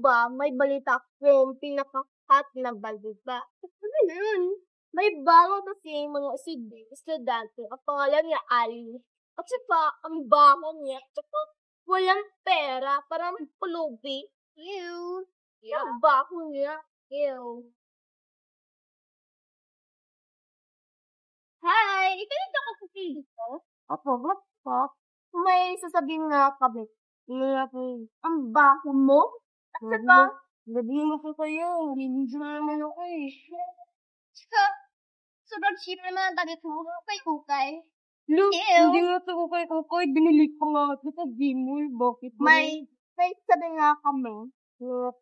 ba, may balita yung pinaka-hot na balita. Ano yun? May bago kasi mga estudyante, ang pangalan niya Ali. At saka, ang baho niya, at saka walang pera, parang pulubi. Ew. Yeah. Ang baho niya. Ew. Hi! Ikanito ka po dito? Apo, what po? May sasabihin nga kami. Ang baho mo? At saka, sabihin mo ko kayo, hindi naman ako eh. Saka, sobrang cheap naman ang damit mo. Ukay-ukay. Look, hindi nga ito ukay-ukay. Binili ko nga ito sa Gmall. Bakit? May sabi nga kami,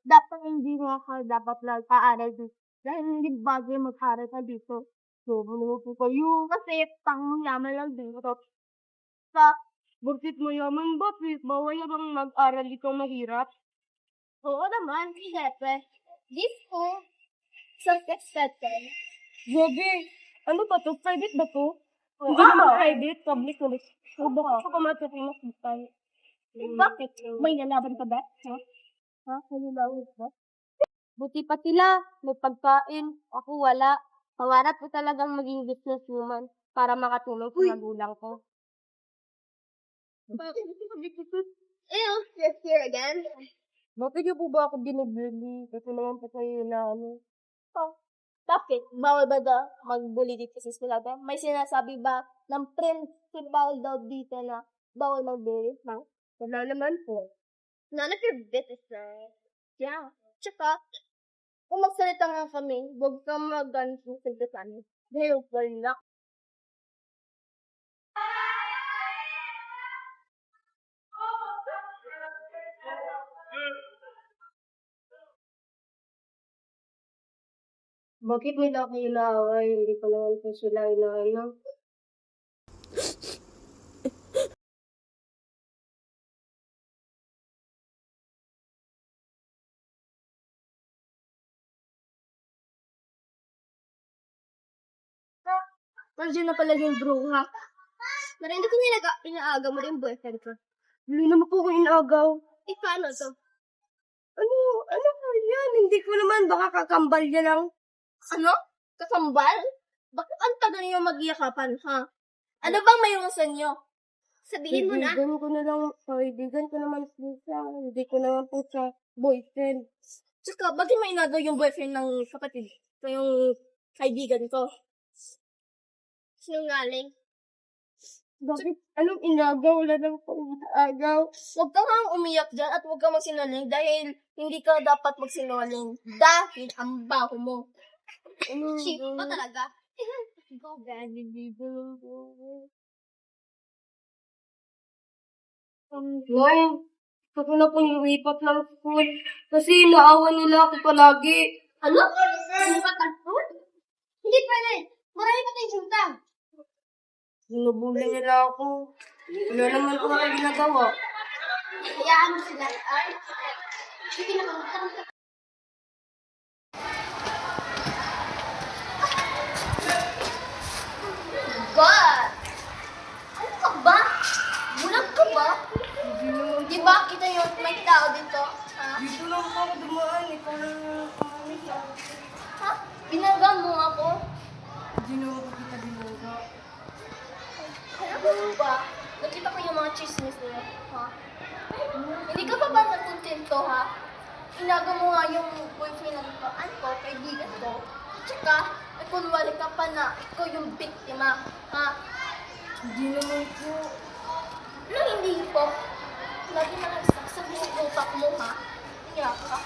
dapat hindi nga ka dapat lang aaral dito. Dahil hindi bagay mag-aral ka dito. So, ano po kayo? Kasi pang-yaman lang dito. Sa, bakit mayaman ba? Bawal na bang mag-aral dito mahirap? Oo naman, syempre. Dito, sa Quezon. Gabi, ano ba to? Private ba to? Hindi naman private, public ulit. So, bakit ko kumatakin na kitay? Bakit? May nalaban ka ba? Ha? May nalaban ba? Buti pa sila, may pagkain. Ako wala. Pangarap ko talagang maging businesswoman para makatulong sa magulang ko. Ew, you're here again? Bakit niyo po ba ako binibili? Kasi naman po kayo na ano. Oh, bakit? Bawal ba daw mag-bully dito sa eskwela? May sinasabi ba ng principal daw dito na bawal mag-bully? Ha? Wala naman po. None of your business, right? Yeah. Tsaka, kung magsalita nga kami, huwag kang mag-ganito sa gasan. Dahil wala. Bakit nila kayo naaway? Hindi ko naman po sila inaano. Nandiyan na pala yung bro, ha? Narinig ko inaagaw mo rin boyfriend ko. Hindi naman po ko inaagaw. Eh, paano to? Ano po yan? Hindi ko naman, baka kakambal niya lang. Ano? Kakambal? Bakit ang tagal niyo magyakapan, ha? Ano bang mayroon sa inyo? Sabihin mo na. Kaibigan ko naman po siya. Hindi ko naman po siya boyfriend. Tsaka, bakit may inagaw yung boyfriend ng kapatid? So, yung kaibigan ko. Sinungaling. Bakit? Anong inagaw? Wala naman po inagaw. Huwag kang umiyak dyan at huwag kang magsinungaling dahil hindi ka dapat magsinungaling. Dahil ang baho mo. Cheap pa talaga. Go, Gandhi. Ngayon, ako na pong lumipat ng school kasi naawa nila ako palagi. Ano? Lumipat ng school? Hindi pwede. Marami pa tayong junta. Sinubuli nila ako. Wala naman ako na ginagawa. Hayaan mo sila. Ay, hindi naman. God! Ano ka ba? Bulag ka ba? Di ba kita yung may tao dito? Ha? Dito lang ako dumaan. Ikaw lang kumamita. Ha? Binangga mo ako? Hindi naman ko kita binangga. Ano ba? Nakita ko yung mga chismis nila. Ha? Hindi ka pa ba nakontento, ha? Inaga mo nga yung boyfriend na dito. Ano ko? Kaibigan ko. Tsaka, kunwari ka pa na ikaw yung biktima. Ha? Hindi naman po. Ano hindi po? Lagi na nagsaksak yung utak mo, ha? Iyak ka.